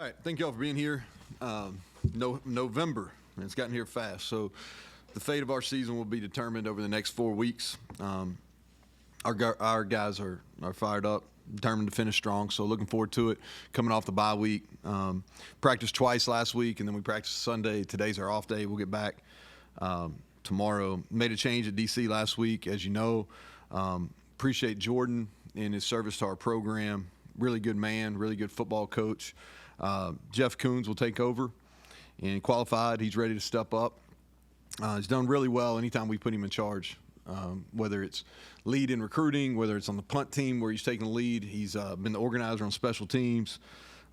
right, thank y'all for being here. November, and it's gotten here fast. So the fate of our season will be determined over the next 4 weeks. Our guys are fired up, determined to finish strong. So looking forward to it. Coming off the bye week, practiced twice last week, and then we practiced Sunday. Today's our off day. We'll get back tomorrow. Made a change at DC last week, as you know. Appreciate Jordan and his service to our program. Really good man, really good football coach. Jeff Coons will take over and qualified. He's ready to step up. He's done really well anytime we put him in charge, whether it's lead in recruiting, whether it's on the punt team where he's taking the lead. He's been the organizer on special teams,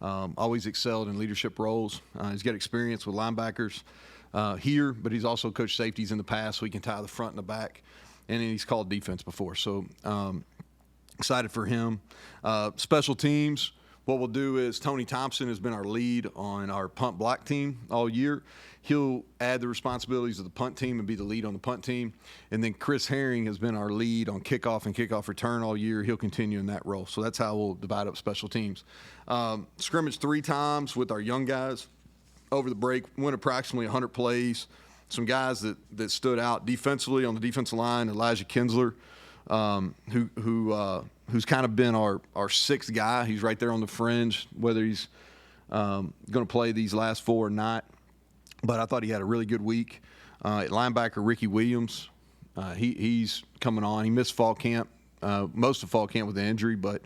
always excelled in leadership roles. He's got experience with linebackers here, but he's also coached safeties in the past, so he can tie the front and the back. And then he's called defense before. So excited for him. Special teams. What we'll do is Tony Thompson has been our lead on our punt block team all year. He'll add the responsibilities of the punt team and be the lead on the punt team. And then Chris Herring has been our lead on kickoff and kickoff return all year. He'll continue in that role. So that's how we'll divide up special teams. Scrimmage 3 times with our young guys over the break. Went approximately 100 plays. Some guys that stood out defensively on the defensive line, Elijah Kinsler, who's kind of been our sixth guy. He's right there on the fringe, whether he's going to play these last 4 or not. But I thought he had a really good week. At linebacker, Ricky Williams, he's coming on. He missed fall camp, most of fall camp with an injury, but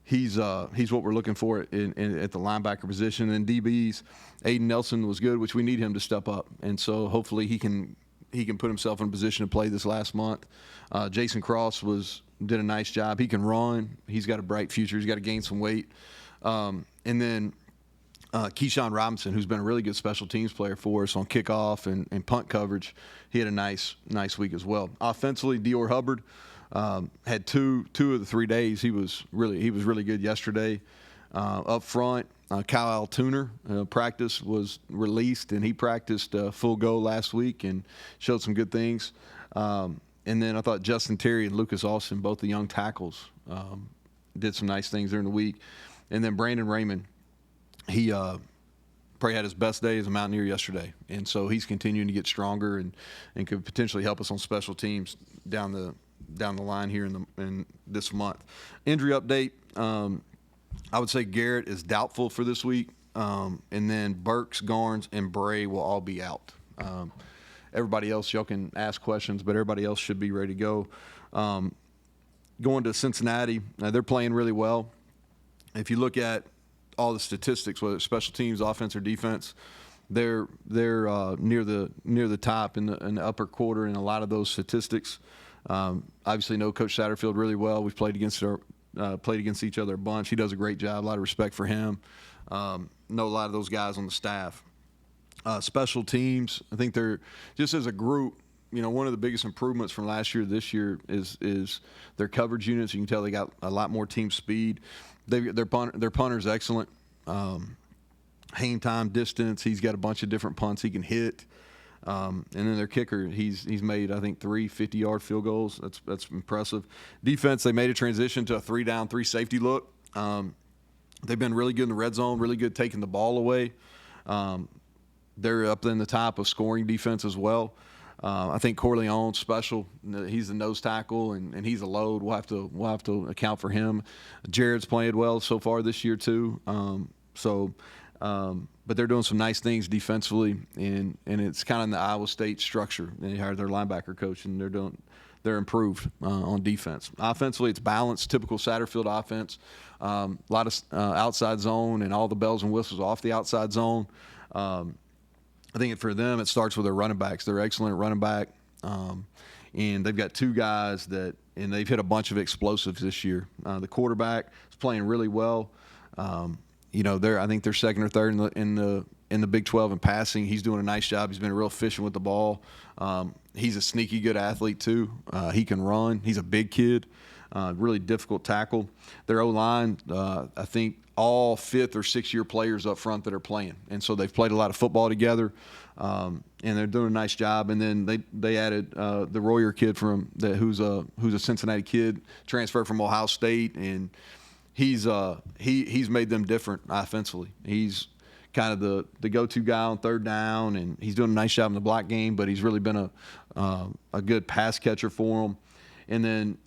he's what we're looking for at the linebacker position. And DBs, Aiden Nelson was good, which we need him to step up. And so hopefully he can put himself in a position to play this last month. Jason Cross did a nice job. He can run. He's got a bright future. He's got to gain some weight. And then Keyshawn Robinson, who's been a really good special teams player for us on kickoff and punt coverage. He had a nice week as well. Offensively, Dior Hubbard had two of the 3 days. He was really good yesterday. Up front, Kyle Altuner practice was released, and he practiced full go last week and showed some good things. And then I thought Justin Terry and Lucas Austin, both the young tackles, did some nice things during the week. And then Brandon Raymond, he probably had his best day as a Mountaineer yesterday. And so he's continuing to get stronger and could potentially help us on special teams down the line here in this month. Injury update. I would say Garrett is doubtful for this week, and then Burks, Garnes, and Bray will all be out. Everybody else, y'all can ask questions, but everybody else should be ready to go. Going to Cincinnati, they're playing really well. If you look at all the statistics, whether it's special teams, offense, or defense, they're near the top in the upper quarter in a lot of those statistics. Obviously, know Coach Satterfield really well. We've played against each other a bunch. He does a great job. A lot of respect for him. Know a lot of those guys on the staff. Special teams, I think they're just as a group. One of the biggest improvements from last year to this year is their coverage units. You can tell they got a lot more team speed. Their punter's excellent. Hang time, distance. He's got a bunch of different punts he can hit. And then their kicker, he's made, I think, 3 50-yard field goals. That's impressive. Defense, they made a transition to a 3-down, 3-safety look. They've been really good in the red zone, really good taking the ball away. They're up in the top of scoring defense as well. I think Corleone's special. He's the nose tackle, and he's a load. We'll have to account for him. Jared's played well so far this year too. But they're doing some nice things defensively, and it's kind of in the Iowa State structure. They hired their linebacker coach, and they're improved on defense. Offensively, it's balanced, typical Satterfield offense. A lot of outside zone and all the bells and whistles off the outside zone. I think for them, it starts with their running backs. They're excellent at running back, and they've got 2 guys and they've hit a bunch of explosives this year. The quarterback is playing really well. I think they're second or third in the Big 12 in passing. He's doing a nice job. He's been real efficient with the ball. He's a sneaky good athlete too. He can run. He's a big kid. Really difficult tackle. Their O-line, I think all 5th or 6th year players up front that are playing, and so they've played a lot of football together, and they're doing a nice job. And then they added the Royer kid who's a Cincinnati kid, transferred from Ohio State, and he's made them different offensively. He's kind of the go-to guy on third down, and he's doing a nice job in the block game, but he's really been a good pass catcher for him. And then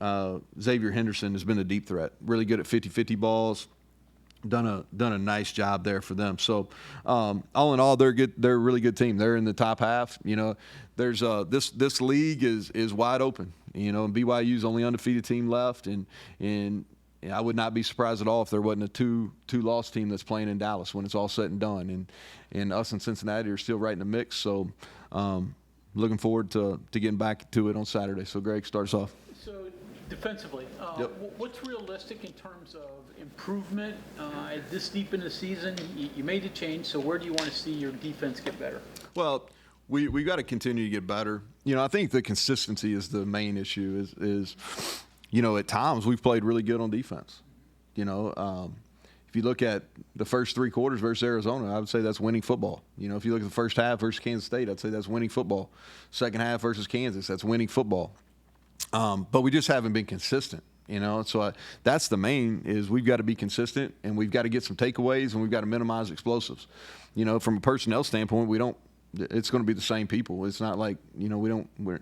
Xavier Henderson has been a deep threat, really good at 50-50 balls. Done a nice job there for them. So all in all, they're good. They're a really good team. They're in the top half. You know, there's this league is wide open. You know, and BYU's only undefeated team left, and I would not be surprised at all if there wasn't a two-loss team that's playing in Dallas when it's all said and done. And us and Cincinnati are still right in the mix. So looking forward to getting back to it on Saturday. So Greg, start us off. So defensively, Yep. what's realistic in terms of improvement this deep in the season? You made a change, so where do you want to see your defense get better? Well, we got to continue to get better. You know, I think the consistency is the main issue. Is you know, at times we've played really good on defense. You know, if you look at the first 3 quarters versus Arizona, I would say that's winning football. You know, if you look at the first half versus Kansas State, I'd say that's winning football. Second half versus Kansas, that's winning football. But we just haven't been consistent. You know, so that's the main is we've got to be consistent, and we've got to get some takeaways, and we've got to minimize explosives. You know, from a personnel standpoint, it's going to be the same people. It's not like, you know, we're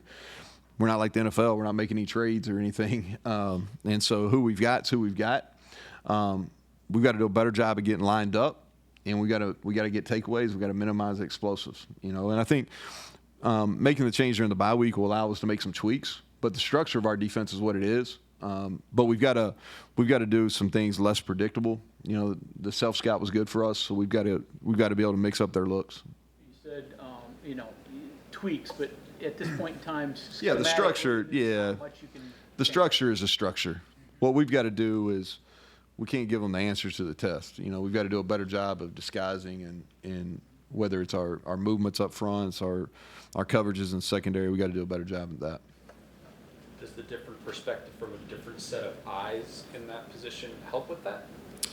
not like the NFL. We're not making any trades or anything. And so who we've got is who we've got. We've got to do a better job of getting lined up, and we got to get takeaways. We've got to minimize the explosives. You know, and I think making the change during the bye week will allow us to make some tweaks. But the structure of our defense is what it is. But we've got to do some things less predictable. You know, the self scout was good for us, so we've got to be able to mix up their looks. You said you know, tweaks, but at this point in time, yeah, the structure, yeah, the structure is a structure. What we've got to do is we can't give them the answers to the test. You know, we've got to do a better job of disguising and whether it's our movements up front, it's our coverages in secondary, we got to do a better job of that. Does the different perspective from a different set of eyes in that position help with that?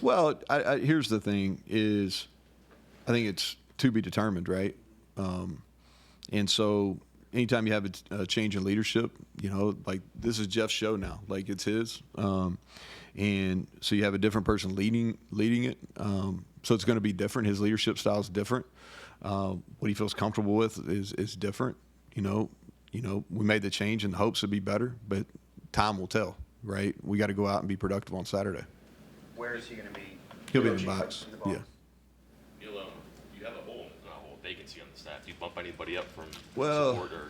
Well, here's the thing is I think it's to be determined, right? And so anytime you have a change in leadership, you know, like this is Jeff's show now, like it's his. And so you have a different person leading it. So it's going to be different. His leadership style is different. What he feels comfortable with is different, you know. You know, we made the change in the hopes it'd be better, but time will tell, right? We got to go out and be productive on Saturday. Where is he going to be? He'll be in the box. Yeah. You have not a whole vacancy on the staff. Do you bump anybody up from support or?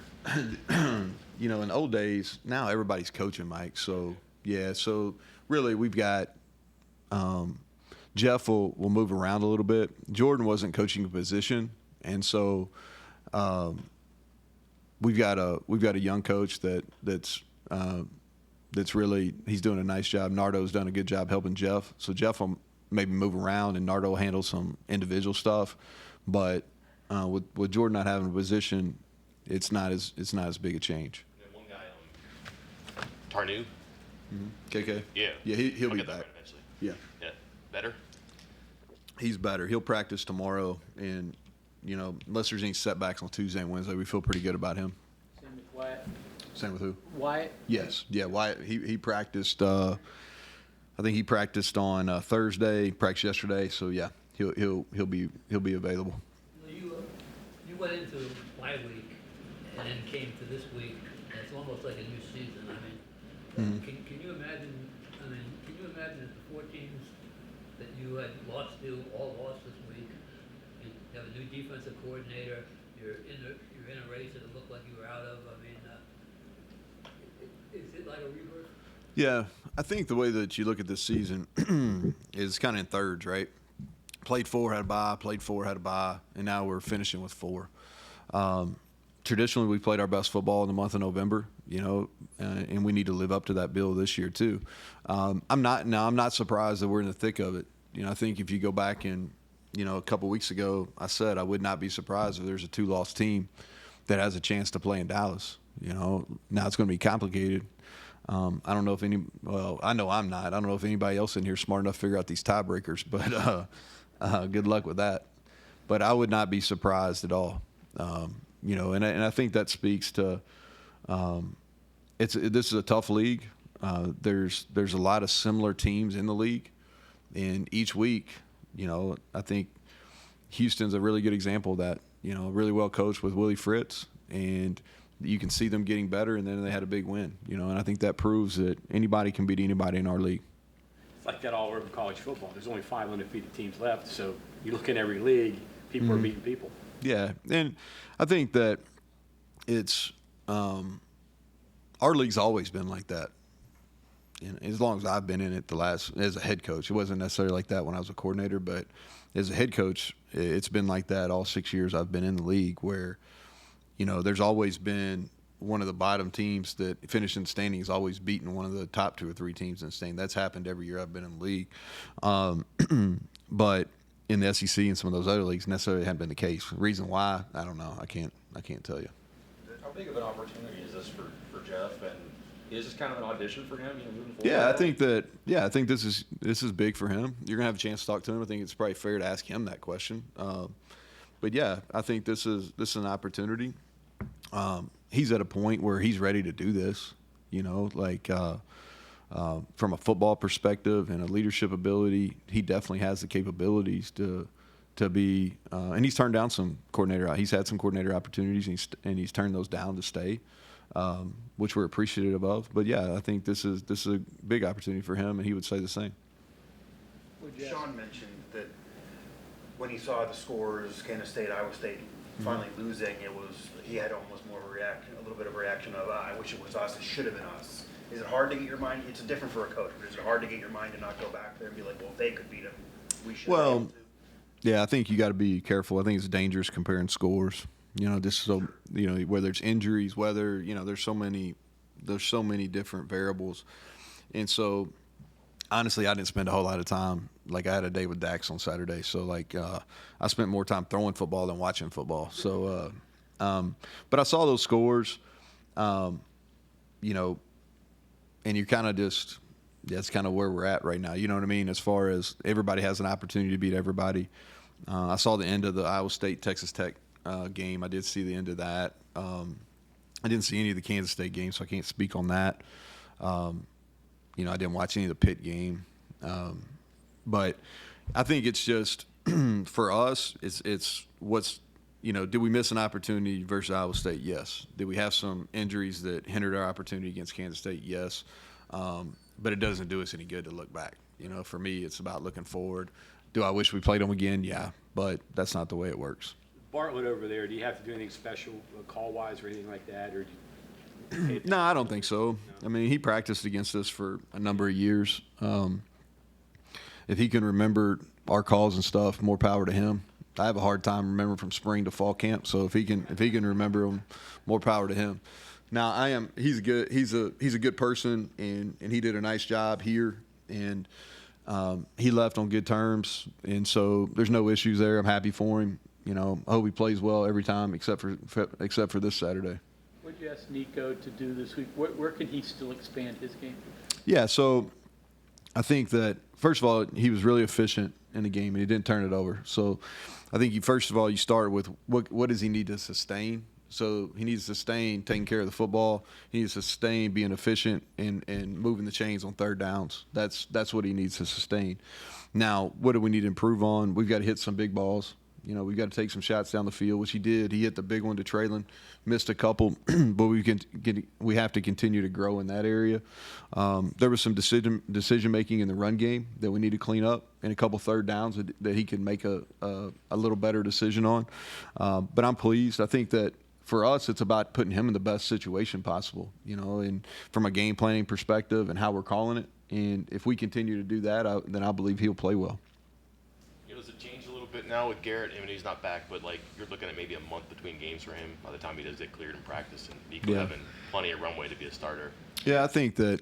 You know, in the old days, now everybody's coaching, Mike. So yeah, so really we've got Jeff will move around a little bit. Jordan wasn't coaching a position, and so. We've got a young coach that's really he's doing a nice job. Nardo's done a good job helping Jeff. So Jeff will maybe move around and Nardo will handle some individual stuff. But with Jordan not having a position, it's not as big a change. And one guy, Tarnu. KK. Yeah. Yeah, he'll be get that back. right eventually. Yeah. Yeah. Better. He's better. He'll practice tomorrow, and you know, unless there's any setbacks on Tuesday and Wednesday, we feel pretty good about him. Same with Wyatt. Same with who? Wyatt. Yes. Yeah. Wyatt. He practiced. I think he practiced on Thursday. Practiced yesterday. So yeah, he'll be available. You went into bye week and then came to this week, and it's almost like a new season. I mean, can you imagine? I mean, can you imagine if the 4 teams that you had lost to all lost this week? You have a new defensive coordinator. You're in a race that it looked like you were out of. I mean, is it like a rebirth? Yeah, I think the way that you look at this season is kind of in thirds, right? Played 4, had a bye, played 4, had a bye, and now we're finishing with 4. Traditionally, we played our best football in the month of November, you know, and we need to live up to that bill this year too. I'm not surprised that we're in the thick of it. You know, I think if you go back and, you know, a couple weeks ago, I said I would not be surprised if there's a 2-loss team that has a chance to play in Dallas. You know, now it's going to be complicated. I don't know if I know I'm not. I don't know if anybody else in here is smart enough to figure out these tiebreakers, but good luck with that. But I would not be surprised at all. You know, and I think that speaks to this is a tough league. There's a lot of similar teams in the league, and each week, you know, I think Houston's a really good example of that. Really well coached with Willie Fritz, and you can see them getting better, and then they had a big win. And I think that proves that anybody can beat anybody in our league. It's like that all over college football. There's only 5 undefeated teams left, so you look in every league, people are beating people. Yeah, and I think that it's our league's always been like that. And as long as I've been in it as a head coach, it wasn't necessarily like that when I was a coordinator, but as a head coach, it's been like that all 6 years I've been in the league, where, there's always been one of the bottom teams that finished in the standings always beaten one of the top 2 or 3 teams in the standing. That's happened every year I've been in the league. But in the SEC and some of those other leagues, necessarily hadn't been the case. The reason why, I don't know. I can't tell you. How big of an opportunity is this for Jeff, and is this kind of an audition for him, moving forward? Yeah, I think this is big for him. You're gonna have a chance to talk to him. I think it's probably fair to ask him that question. But yeah, I think this is an opportunity. He's at a point where he's ready to do this. From a football perspective and a leadership ability, he definitely has the capabilities to be. And he's turned down some coordinator. He's had some coordinator opportunities, and he's turned those down to stay, which we're appreciative of. But yeah, I think this is a big opportunity for him, and he would say the same. Sean mentioned that when he saw the scores, Kansas State, Iowa State finally losing, he had almost more of a little bit of a reaction of, I wish it was us, it should have been us. Is it hard to get your mind? It's different for a coach, but is it hard to get your mind to not go back there and be like, well, if they could beat them, we should be able to? Yeah, I think you got to be careful. I think it's dangerous comparing scores. Whether it's injuries, whether there's so many different variables, and so honestly, I didn't spend a whole lot of time. Like, I had a day with Dax on Saturday, so I spent more time throwing football than watching football. So, but I saw those scores, and you're kind of that's kind of where we're at right now. You know what I mean? As far as everybody has an opportunity to beat everybody. I saw the end of the Iowa State Texas Tech game. I did see the end of that. I didn't see any of the Kansas State games, so I can't speak on that. I didn't watch any of the Pitt game. But I think it's just for us, it's what's, did we miss an opportunity versus Iowa State? Yes. Did we have some injuries that hindered our opportunity against Kansas State? Yes. But it doesn't do us any good to look back. For me, it's about looking forward. Do I wish we played them again? Yeah, but that's not the way it works. Bartlett over there, do you have to do anything special call-wise or anything like that? Or No, I don't think so. No. I mean, he practiced against us for a number of years. If he can remember our calls and stuff, more power to him. I have a hard time remembering from spring to fall camp. So if he can remember them, more power to him. Now he's a good person, and he did a nice job here, and he left on good terms, and so there's no issues there. I'm happy for him. I hope he plays well every time except for this Saturday. What did you ask Nico to do this week? Where can he still expand his game? Yeah, so I think that first of all, he was really efficient in the game, and he didn't turn it over. So I think you start with what does he need to sustain? So he needs to sustain taking care of the football. He needs to sustain being efficient and moving the chains on third downs. That's what he needs to sustain. Now, what do we need to improve on? We've got to hit some big balls. We've got to take some shots down the field, which he did. He hit the big one to Traylon, missed a couple, but we have to continue to grow in that area. There was some decision making in the run game that we need to clean up, and a couple third downs that he can make a little better decision on. But I'm pleased. I think that for us, it's about putting him in the best situation possible, and from a game planning perspective and how we're calling it. And if we continue to do that, then I believe he'll play well. Does it change a little bit now with Garrett? I mean, he's not back, but you're looking at maybe a month between games for him by the time he does get cleared in practice, and Nico having plenty of runway to be a starter. Yeah, I think that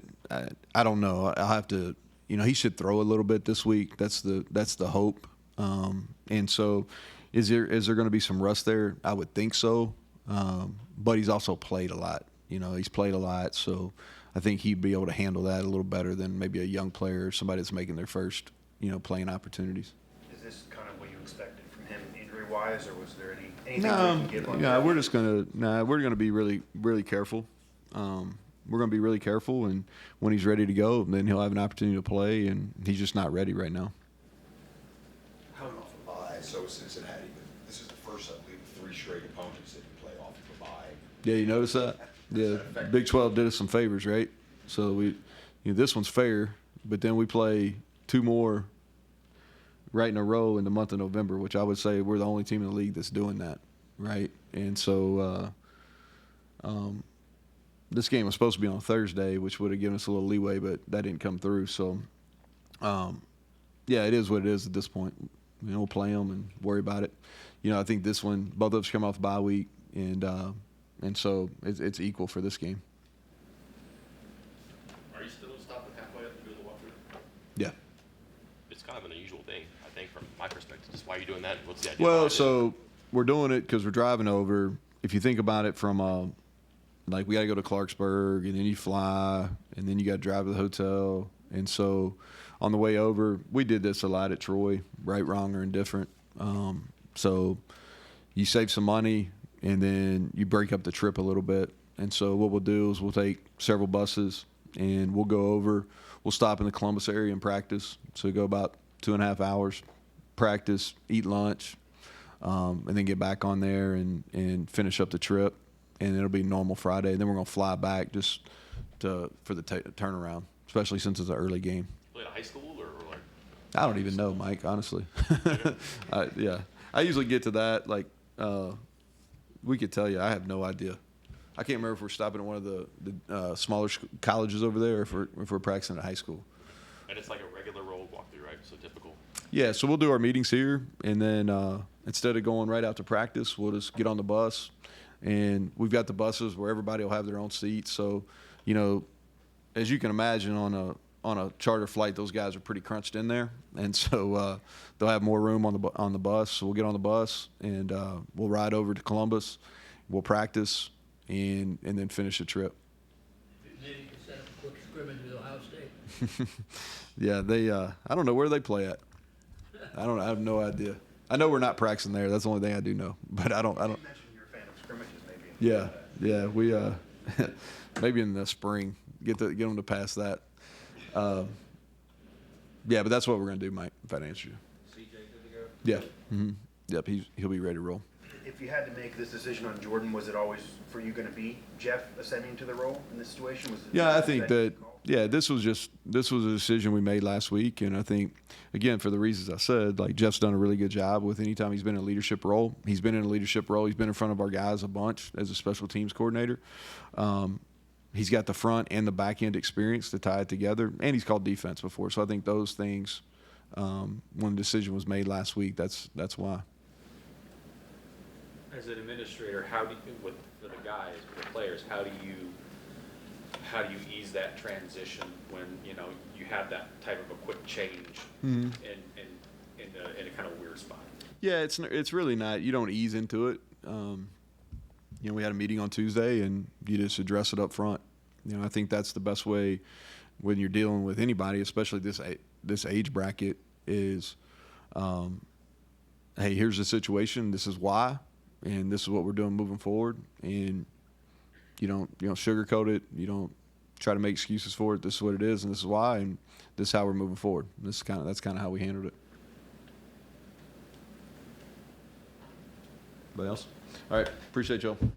I don't know. I'll have to. He should throw a little bit this week. That's the hope. And so, is there going to be some rust there? I would think so. But he's also played a lot. He's played a lot, so I think he'd be able to handle that a little better than maybe a young player or somebody that's making their first playing opportimities. Is this kind of what you expected from him injury-wise, or was there anything we can give on that? We're gonna be really, really careful. We're gonna be really careful, and when he's ready to go, then he'll have an opportunity to play, and he's just not ready right now. How often ISO Cincinnati This is the first, I believe, of 3 straight opponents that you play off of a bye. Yeah, you notice that? Yeah, Big 12 did us some favors, right? So this one's fair, but then we play 2 more right in a row in the month of November, which I would say we're the only team in the league that's doing that, right? And so this game was supposed to be on Thursday, which would have given us a little leeway, but that didn't come through. So, yeah, it is what it is at this point. We'll play them and worry about it. I think this one, both of us come off bye week, and so it's equal for this game. Are you still stopping halfway up to do the walkthrough? Yeah. It's kind of an unusual thing, I think, from my perspective. Just why are you doing that? What's the idea? Well, so we're doing it because we're driving over. If you think about it from like we got to go to Clarksburg, and then you fly, and then you got to drive to the hotel. And so on the way over, we did this a lot at Troy, right, wrong, or indifferent. So you save some money, and then you break up the trip a little bit. And so what we'll do is we'll take several buses, and we'll go over. We'll stop in the Columbus area and practice. So we go about 2.5 hours, practice, eat lunch, and then get back on there and finish up the trip. And it'll be normal Friday. And then we're going to fly back just for the turnaround, especially since it's an early game. Play at a high school or like? I don't even know, Mike, honestly. Yeah. I usually get to that. Like, we could tell you. I have no idea. I can't remember if we're stopping at one of the smaller colleges over there or if we're practicing at high school. And it's like a regular road walkthrough, right? So typical. Yeah, so we'll do our meetings here, and then instead of going right out to practice, we'll just get on the bus. And we've got the buses where everybody will have their own seats. So, as you can imagine, on a charter flight, those guys are pretty crunched in there, and so they'll have more room on the bus. So we'll get on the bus and we'll ride over to Columbus. We'll practice and then finish the trip. Maybe you could set up a quick scrimmage with Ohio State. Yeah, they. I don't know where they play at. I have no idea. I know we're not practicing there. That's the only thing I do know. But I don't. You mentioned you're a fan of scrimmages, maybe. Yeah. We maybe in the spring get them to pass that. Yeah, but that's what we're gonna do, Mike. If that answers you. CJ, good to go? Yeah. Mm-hmm. Yep. He'll be ready to roll. If you had to make this decision on Jordan, was it always for you going to be Jeff ascending to the role in this situation? Was it Yeah, I think that that. Yeah, this was a decision we made last week, and I think again for the reasons I said, like Jeff's done a really good job with anytime he's been in a leadership role. He's been in a leadership role. He's been in front of our guys a bunch as a special teams coordinator. He's got the front and the back end experience to tie it together, and he's called defense before. So I think those things, when the decision was made last week, that's why. As an administrator, for the guys, for the players, how do you ease that transition when you have that type of a quick change in a kind of weird spot? Yeah, it's really not. You don't ease into it. We had a meeting on Tuesday, and you just address it up front. I think that's the best way when you're dealing with anybody, especially this age bracket. Is, hey, here's the situation. This is why, and this is what we're doing moving forward. And you don't sugarcoat it. You don't try to make excuses for it. This is what it is, and this is why, and this is how we're moving forward. That's kind of how we handled it. Anybody else? All right. Appreciate y'all.